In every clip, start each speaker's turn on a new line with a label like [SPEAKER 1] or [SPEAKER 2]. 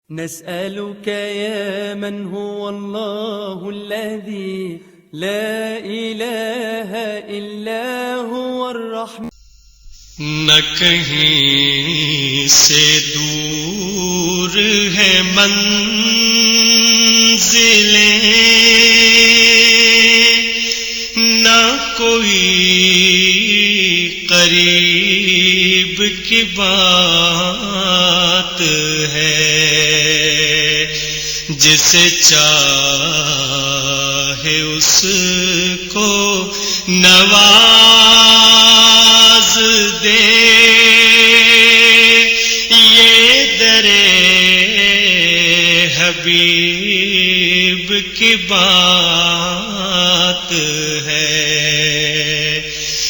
[SPEAKER 1] نسألك يا من هو الله الذي لا إله إلا هو الرحمن
[SPEAKER 2] نہ کہیں سے دور ہے منزلیں، نہ کوئی قریب کی بات ہے، جسے چاہے اس کو نواز دے، یہ درے حبیب کی بات ہے،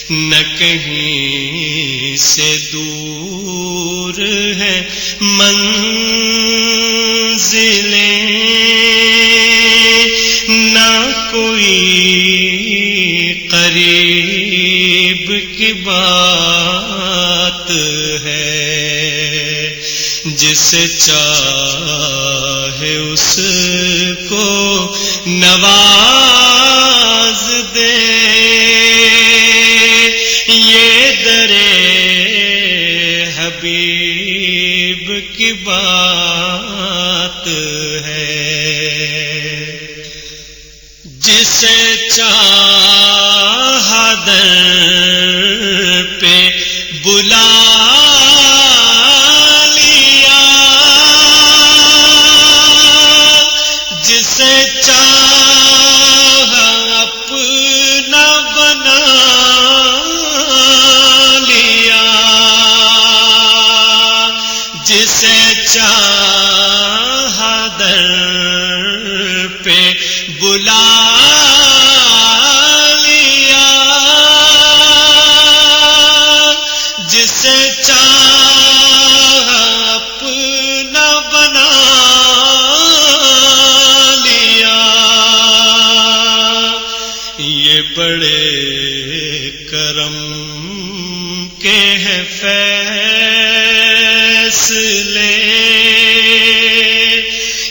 [SPEAKER 2] نہ کہیں سے دور ہے منزلیں، نہ کوئی قریب کی بات ہے، جسے چاہے اس کو نواز دے، یہ درے حبیب کی بات ہے، جسے چاہا در پہ بلا لیا، جسے چاہا اپنا بنا لیا، جسے چاہا در پہ بلا لیا، جسے چاہا اپنا بنا لیا، یہ بڑے کرم کے ہیں فیصلے،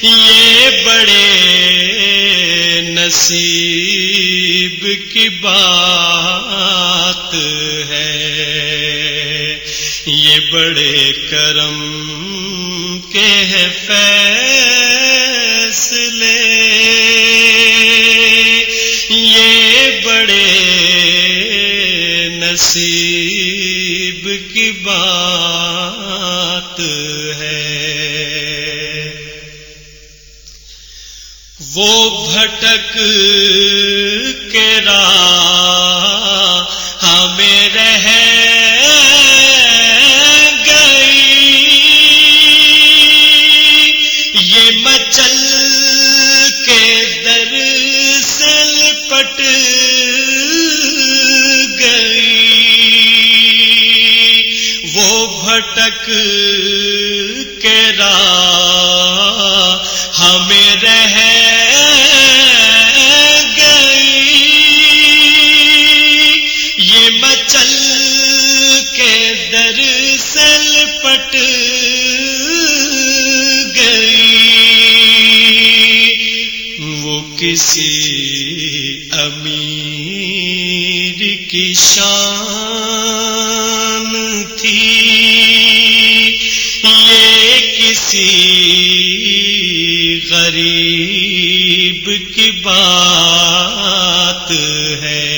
[SPEAKER 2] یہ بڑے نصیب کی بات ہے، یہ بڑے کرم کے ہیں فیصلے، یہ بڑے نصیب کی بات ہے، وہ بھٹک کے راہ ہمیں رہ گئی، یہ مچل کے در سے لپٹ گئی، وہ بھٹک کے راہ ہمیں رہ گئی، یہ مچل کے در سے لپٹ گئی، وہ کسی امیر کی شان تھی، یہ کسی غریب کی بات ہے،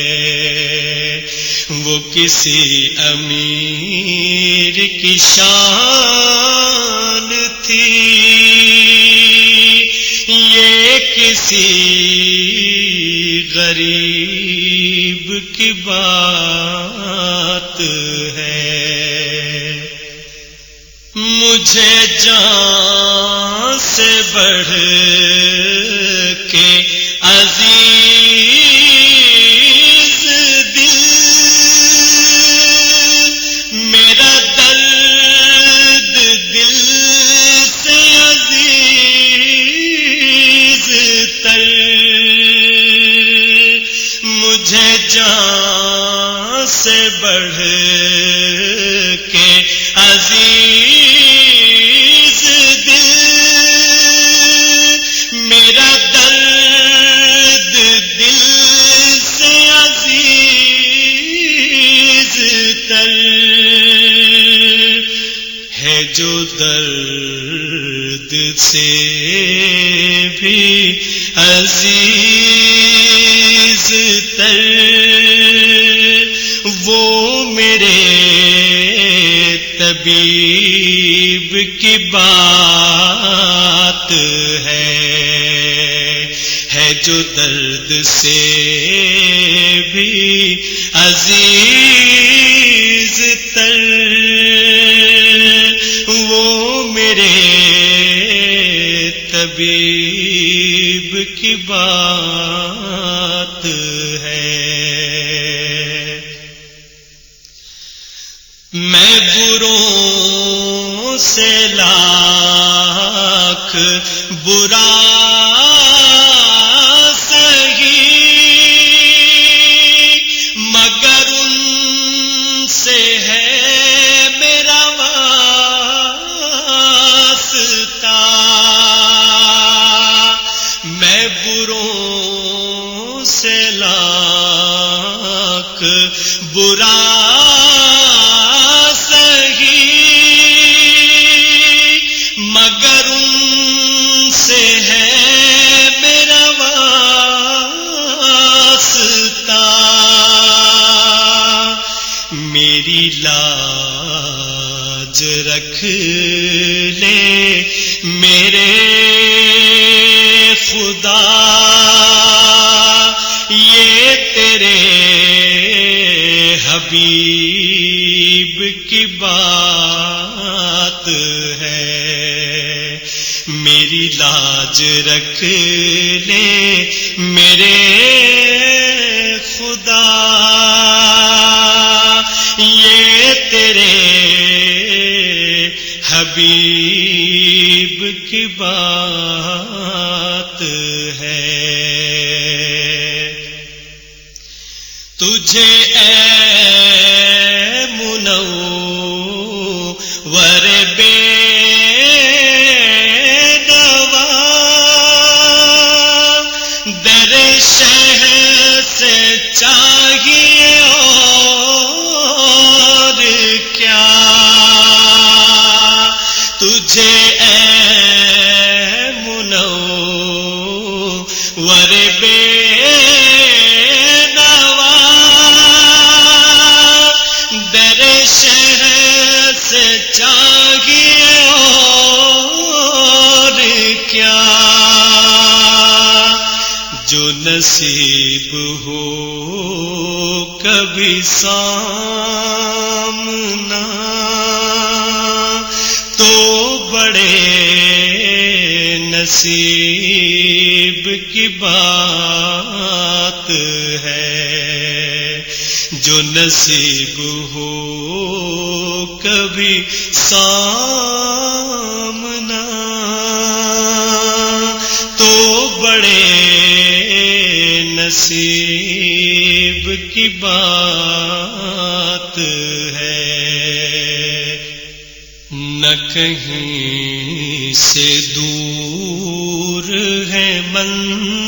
[SPEAKER 2] وہ کسی امیر کی شان تھی، یہ کسی غریب کی بات ہے، مجھے جان سے بڑھ کے عزیز دل، میرا درد دل سے عزیز تر، مجھے جان سے بڑھ کے عزیز دل درد سے بھی عزیز تر وہ میرے طبیب کی بات ہے جو درد سے بھی عزیز تر وہ میرے طبیب کی بات ہے۔ میں بروں سے لاکھ برا برا سہی مگر ان سے ہے میرا واسطہ، میری لاج رکھ لے میرے خدا، یہ تیرے حبیب کی بات ہے، میری لاج رکھ لے میرے خدا، یہ تیرے حبیب کی بات ہے۔ تجھے اے منور بے نوا در شہر سے چاہیے اور کیا، تجھے اے منور بے چاہیے اور کیا، جو نصیب ہو کبھی سامنا تو بڑے نصیب کی بات ہے، جو نصیب ہو کبھی سامنا تو بڑے نصیب کی بات ہے۔ نہ کہیں سے دور ہے منزلیں